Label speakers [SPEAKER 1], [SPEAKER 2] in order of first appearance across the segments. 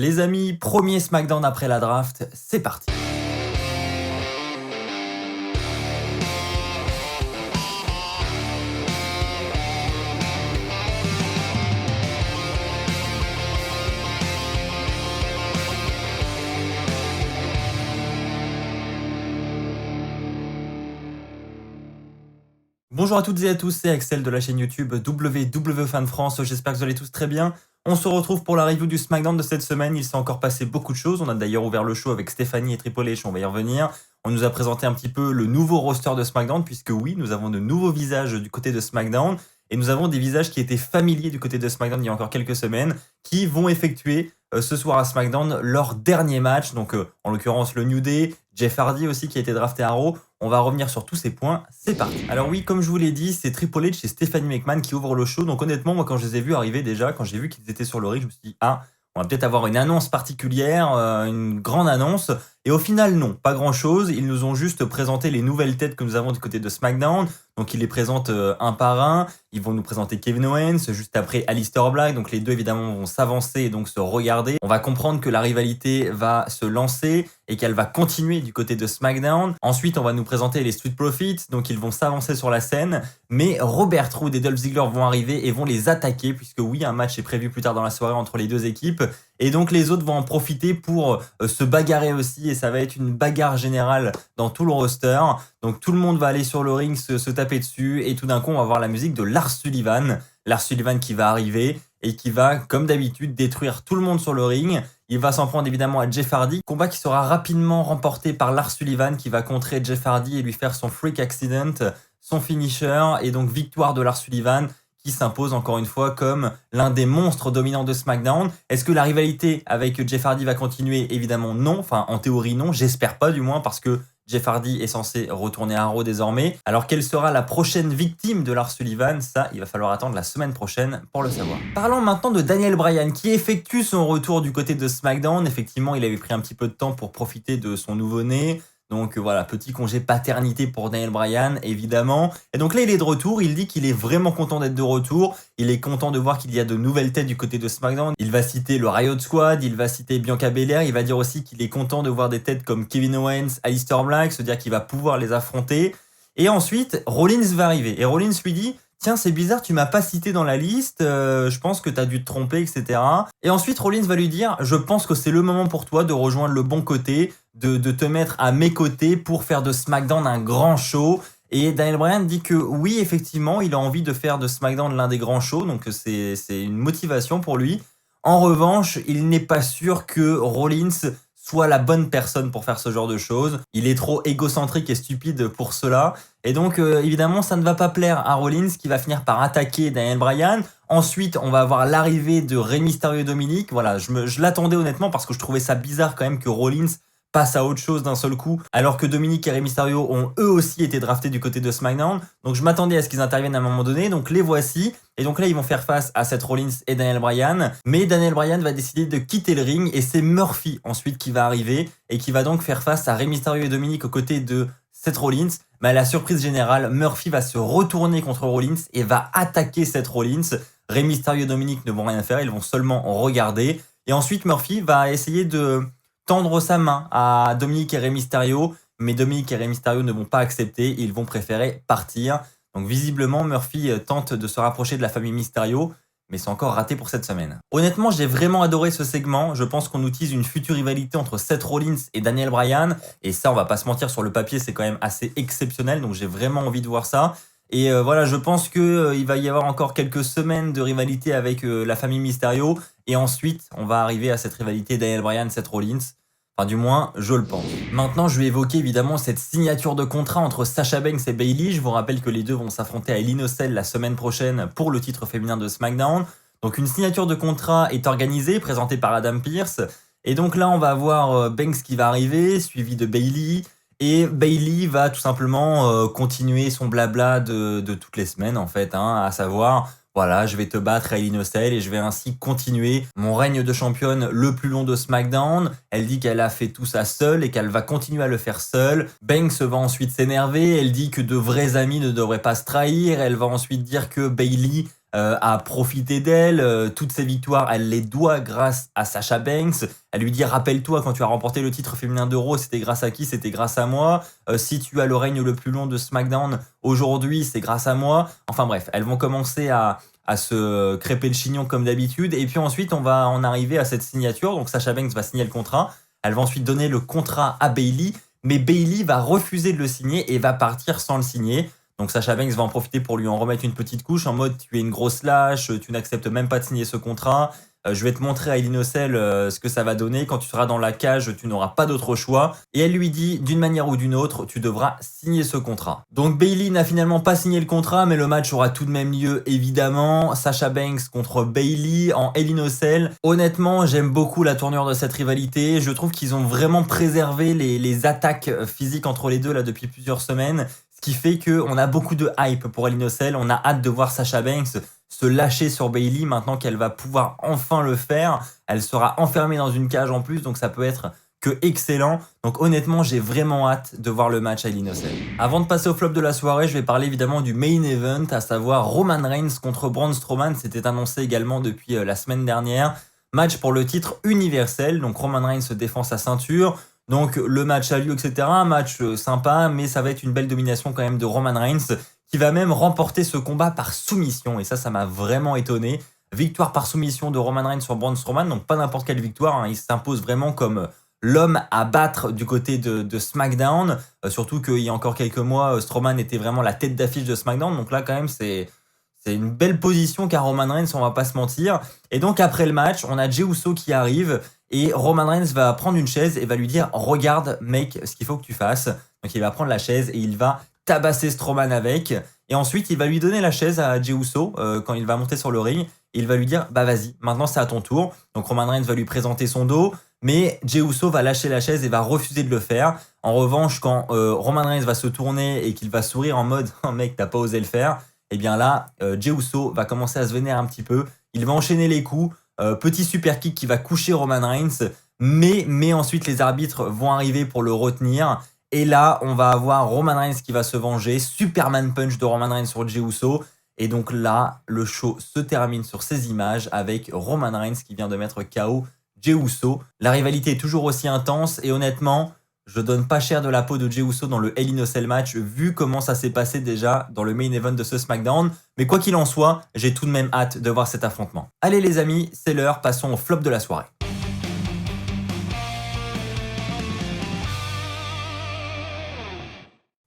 [SPEAKER 1] Les amis, premier SmackDown après la draft, c'est parti. Bonjour à toutes et à tous, c'est Axel de la chaîne YouTube WW France, j'espère que vous allez tous très bien. On se retrouve pour la review du SmackDown de cette semaine, il s'est encore passé beaucoup de choses, on a d'ailleurs ouvert le show avec Stéphanie et Triple H, on va y revenir. On nous a présenté un petit peu le nouveau roster de SmackDown, puisque oui, nous avons de nouveaux visages du côté de SmackDown, et nous avons des visages qui étaient familiers du côté de SmackDown il y a encore quelques semaines, qui vont effectuer ce soir à SmackDown leur dernier match, donc en l'occurrence le New Day, Jeff Hardy aussi qui a été drafté à Raw. On va revenir sur tous ces points, c'est parti. Alors oui, comme je vous l'ai dit, c'est Triple H et Stephanie McMahon qui ouvrent le show. Donc honnêtement, moi quand je les ai vus arriver déjà, quand j'ai vu qu'ils étaient sur le ring, je me suis dit, ah, on va peut-être avoir une annonce particulière, une grande annonce. Et au final, non, pas grand-chose. Ils nous ont juste présenté les nouvelles têtes que nous avons du côté de SmackDown. Donc ils les présentent un par un. Ils vont nous présenter Kevin Owens, juste après Aleister Black. Donc les deux évidemment vont s'avancer et donc se regarder. On va comprendre que la rivalité va se lancer et qu'elle va continuer du côté de SmackDown. Ensuite, on va nous présenter les Street Profits. Donc ils vont s'avancer sur la scène. Mais Robert Roode et Dolph Ziggler vont arriver et vont les attaquer, puisque oui, un match est prévu plus tard dans la soirée entre les deux équipes. Et donc les autres vont en profiter pour se bagarrer aussi, et ça va être une bagarre générale dans tout le roster. Donc tout le monde va aller sur le ring se taper dessus, et tout d'un coup on va voir la musique de Lars Sullivan. Lars Sullivan qui va arriver et qui va, comme d'habitude, détruire tout le monde sur le ring. Il va s'en prendre évidemment à Jeff Hardy. Combat qui sera rapidement remporté par Lars Sullivan, qui va contrer Jeff Hardy et lui faire son Freak Accident, son finisher, et donc victoire de Lars Sullivan, qui s'impose encore une fois comme l'un des monstres dominants de SmackDown. Est-ce que la rivalité avec Jeff Hardy va continuer? Évidemment non, enfin en théorie non, j'espère pas du moins, parce que Jeff Hardy est censé retourner à Raw désormais. Alors quelle sera la prochaine victime de Lars Sullivan? Ça, il va falloir attendre la semaine prochaine pour le savoir. Parlons maintenant de Daniel Bryan, qui effectue son retour du côté de SmackDown. Effectivement, il avait pris un petit peu de temps pour profiter de son nouveau-né. Donc voilà, petit congé paternité pour Daniel Bryan, évidemment. Et donc là, il est de retour, il dit qu'il est vraiment content d'être de retour. Il est content de voir qu'il y a de nouvelles têtes du côté de SmackDown. Il va citer le Riot Squad, il va citer Bianca Belair, il va dire aussi qu'il est content de voir des têtes comme Kevin Owens, Aleister Black, se dire qu'il va pouvoir les affronter. Et ensuite, Rollins va arriver. Et Rollins lui dit, tiens, c'est bizarre, tu m'as pas cité dans la liste, je pense que t'as dû te tromper, etc. Et ensuite, Rollins va lui dire, je pense que c'est le moment pour toi de rejoindre le bon côté, de te mettre à mes côtés pour faire de SmackDown un grand show. Et Daniel Bryan dit que oui, effectivement, il a envie de faire de SmackDown l'un des grands shows, donc c'est une motivation pour lui. En revanche, il n'est pas sûr que Rollins soit la bonne personne pour faire ce genre de choses. Il est trop égocentrique et stupide pour cela. Et donc, évidemment, ça ne va pas plaire à Rollins, qui va finir par attaquer Daniel Bryan. Ensuite, on va avoir l'arrivée de Rey Mysterio et Dominic. Voilà, je l'attendais honnêtement, parce que je trouvais ça bizarre quand même que Rollins passe à autre chose d'un seul coup, alors que Dominic et Rey Mysterio ont eux aussi été draftés du côté de SmackDown. Donc je m'attendais à ce qu'ils interviennent à un moment donné, donc les voici. Et donc là, ils vont faire face à Seth Rollins et Daniel Bryan. Mais Daniel Bryan va décider de quitter le ring, et c'est Murphy ensuite qui va arriver, et qui va donc faire face à Rey Mysterio et Dominic aux côtés de Seth Rollins. Mais à la surprise générale, Murphy va se retourner contre Rollins et va attaquer Seth Rollins. Rey Mysterio et Dominic ne vont rien faire, ils vont seulement regarder. Et ensuite, Murphy va essayer de tendre sa main à Dominic et Rey Mysterio, mais Dominic et Rey Mysterio ne vont pas accepter, ils vont préférer partir. Donc visiblement, Murphy tente de se rapprocher de la famille Mysterio, mais c'est encore raté pour cette semaine. Honnêtement, j'ai vraiment adoré ce segment. Je pense qu'on utilise une future rivalité entre Seth Rollins et Daniel Bryan, et ça, on va pas se mentir, sur le papier, c'est quand même assez exceptionnel, donc j'ai vraiment envie de voir ça. Et voilà, je pense qu'il va y avoir encore quelques semaines de rivalité avec la famille Mysterio. Et ensuite, on va arriver à cette rivalité Daniel Bryan, Seth Rollins. Enfin, du moins, je le pense. Maintenant, je vais évoquer évidemment cette signature de contrat entre Sasha Banks et Bayley. Je vous rappelle que les deux vont s'affronter à Hell in a Cell la semaine prochaine pour le titre féminin de SmackDown. Donc, une signature de contrat est organisée, présentée par Adam Pearce. Et donc là, on va avoir Banks qui va arriver, suivi de Bayley. Et Bayley va tout simplement continuer son blabla de toutes les semaines, en fait, hein, à savoir, voilà, je vais te battre à Hell in a Cell et je vais ainsi continuer mon règne de championne le plus long de SmackDown. Elle dit qu'elle a fait tout ça seule et qu'elle va continuer à le faire seule. Banks va ensuite s'énerver, elle dit que de vrais amis ne devraient pas se trahir. Elle va ensuite dire que Bayley a profité d'elle. Toutes ses victoires, elle les doit grâce à Sasha Banks. Elle lui dit, rappelle-toi, quand tu as remporté le titre féminin de Raw, c'était grâce à qui? C'était grâce à moi. Si tu as le règne le plus long de SmackDown aujourd'hui, c'est grâce à moi. Enfin bref, elles vont commencer à se crêper le chignon comme d'habitude. Et puis ensuite, on va en arriver à cette signature. Donc Sasha Banks va signer le contrat. Elle va ensuite donner le contrat à Bayley. Mais Bayley va refuser de le signer et va partir sans le signer. Donc Sasha Banks va en profiter pour lui en remettre une petite couche en mode tu es une grosse lâche, tu n'acceptes même pas de signer ce contrat. Je vais te montrer à Hell in a Cell ce que ça va donner. Quand tu seras dans la cage, tu n'auras pas d'autre choix. Et elle lui dit, d'une manière ou d'une autre, tu devras signer ce contrat. Donc Bayley n'a finalement pas signé le contrat, mais le match aura tout de même lieu, évidemment. Sasha Banks contre Bayley en Hell in a Cell. Honnêtement, j'aime beaucoup la tournure de cette rivalité. Je trouve qu'ils ont vraiment préservé les attaques physiques entre les deux là depuis plusieurs semaines. Ce qui fait qu'on a beaucoup de hype pour Hell in a Cell. On a hâte de voir Sasha Banks se lâcher sur Bayley maintenant qu'elle va pouvoir enfin le faire. Elle sera enfermée dans une cage en plus, donc ça peut être que excellent. Donc honnêtement, j'ai vraiment hâte de voir le match à Hell in a Cell. Avant de passer au flop de la soirée, je vais parler évidemment du main event, à savoir Roman Reigns contre Braun Strowman. C'était annoncé également depuis la semaine dernière. Match pour le titre universel, donc Roman Reigns se défend sa ceinture. Donc le match a lieu, etc. Un match sympa, mais ça va être une belle domination quand même de Roman Reigns, qui va même remporter ce combat par soumission. Et ça m'a vraiment étonné. Victoire par soumission de Roman Reigns sur Braun Strowman, donc pas n'importe quelle victoire. Hein. Il s'impose vraiment comme l'homme à battre du côté de SmackDown. Surtout qu'il y a encore quelques mois, Strowman était vraiment la tête d'affiche de SmackDown. Donc là, quand même, c'est une belle position qu'a Roman Reigns, on va pas se mentir. Et donc après le match, on a Jey Uso qui arrive. Et Roman Reigns va prendre une chaise et va lui dire « Regarde, mec, ce qu'il faut que tu fasses. » Donc il va prendre la chaise et il va tabasser Strowman avec. Et ensuite, il va lui donner la chaise à Jey Uso quand il va monter sur le ring. Et il va lui dire « Bah vas-y, maintenant c'est à ton tour. » Donc Roman Reigns va lui présenter son dos. Mais Jey Uso va lâcher la chaise et va refuser de le faire. En revanche, quand Roman Reigns va se tourner et qu'il va sourire en mode « Oh mec, t'as pas osé le faire », et bien là, Jey Uso va commencer à se vénérer un petit peu. Il va enchaîner les coups. Petit super kick qui va coucher Roman Reigns. Mais ensuite, les arbitres vont arriver pour le retenir. Et là, on va avoir Roman Reigns qui va se venger. Superman Punch de Roman Reigns sur Jey Uso. Et donc là, le show se termine sur ces images avec Roman Reigns qui vient de mettre KO Jey Uso. La rivalité est toujours aussi intense et honnêtement, je donne pas cher de la peau de Jey Uso dans le Hell in a Cell match vu comment ça s'est passé déjà dans le main event de ce SmackDown. Mais quoi qu'il en soit, j'ai tout de même hâte de voir cet affrontement. Allez les amis, c'est l'heure, passons au flop de la soirée.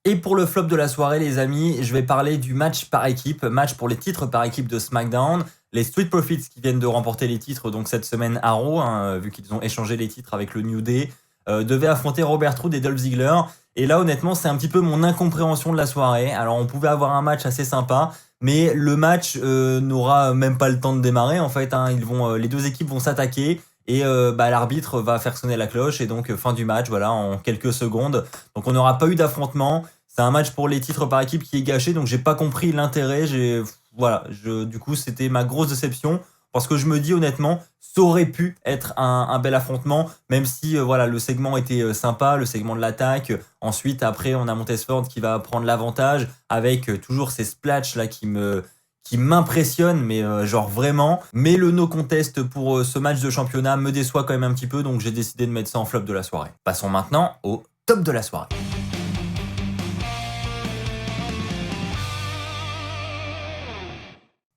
[SPEAKER 1] Et pour le flop de la soirée, les amis, je vais parler du match par équipe, match pour les titres par équipe de SmackDown. Les Street Profits qui viennent de remporter les titres donc cette semaine à Raw, hein, vu qu'ils ont échangé les titres avec le New Day, devaient affronter Robert Roode et Dolph Ziggler. Et là, honnêtement, c'est un petit peu mon incompréhension de la soirée. Alors, on pouvait avoir un match assez sympa, mais le match n'aura même pas le temps de démarrer. En fait, hein, les deux équipes vont s'attaquer. Et l'arbitre va faire sonner la cloche et donc fin du match, voilà, en quelques secondes. Donc on n'aura pas eu d'affrontement. C'est un match pour les titres par équipe qui est gâché, donc j'ai pas compris l'intérêt. Du coup, c'était ma grosse déception parce que je me dis honnêtement, ça aurait pu être un bel affrontement, même si le segment était sympa, le segment de l'attaque. Ensuite, après, on a Montesford qui va prendre l'avantage avec toujours ces splashs là qui m'impressionne, mais genre vraiment. Mais le no contest pour ce match de championnat me déçoit quand même un petit peu, donc j'ai décidé de mettre ça en flop de la soirée. Passons maintenant au top de la soirée.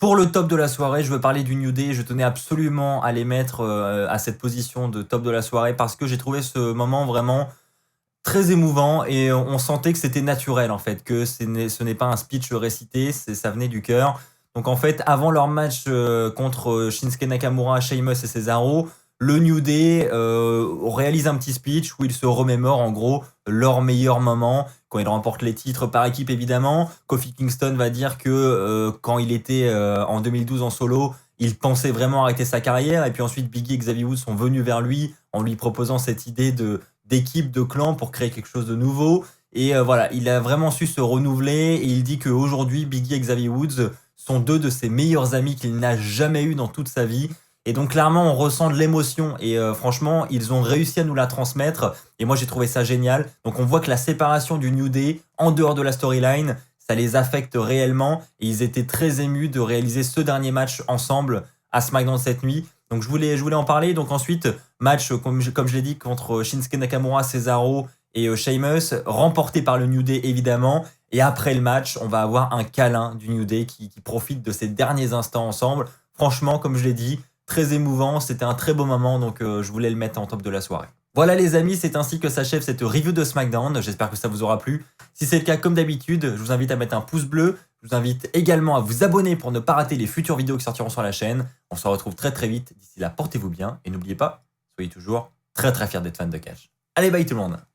[SPEAKER 1] Pour le top de la soirée, je veux parler du New Day. Je tenais absolument à les mettre à cette position de top de la soirée parce que j'ai trouvé ce moment vraiment très émouvant et on sentait que c'était naturel en fait, que ce n'est pas un speech récité, ça venait du cœur. Donc en fait, avant leur match contre Shinsuke Nakamura, Sheamus et Cesaro, le New Day réalise un petit speech où ils se remémorent en gros leur meilleur moment quand ils remportent les titres par équipe évidemment. Kofi Kingston va dire que quand il était en 2012 en solo, il pensait vraiment arrêter sa carrière et puis ensuite Biggie et Xavier Woods sont venus vers lui en lui proposant cette idée d'équipe, de clan pour créer quelque chose de nouveau. Et il a vraiment su se renouveler et il dit qu'aujourd'hui Biggie et Xavier Woods sont deux de ses meilleurs amis qu'il n'a jamais eu dans toute sa vie. Et donc clairement, on ressent de l'émotion et franchement, ils ont réussi à nous la transmettre et moi j'ai trouvé ça génial. Donc on voit que la séparation du New Day en dehors de la storyline, ça les affecte réellement et ils étaient très émus de réaliser ce dernier match ensemble à SmackDown cette nuit. Donc je voulais en parler. Donc ensuite, match comme je l'ai dit contre Shinsuke Nakamura, Cesaro et Sheamus, remporté par le New Day évidemment. Et après le match, on va avoir un câlin du New Day qui profite de ces derniers instants ensemble. Franchement, comme je l'ai dit, très émouvant, c'était un très beau moment, donc je voulais le mettre en top de la soirée. Voilà les amis, c'est ainsi que s'achève cette review de SmackDown, j'espère que ça vous aura plu. Si c'est le cas, comme d'habitude, je vous invite à mettre un pouce bleu, je vous invite également à vous abonner pour ne pas rater les futures vidéos qui sortiront sur la chaîne. On se retrouve très très vite, d'ici là portez-vous bien, et n'oubliez pas, soyez toujours très très fiers d'être fan de catch. Allez, bye tout le monde!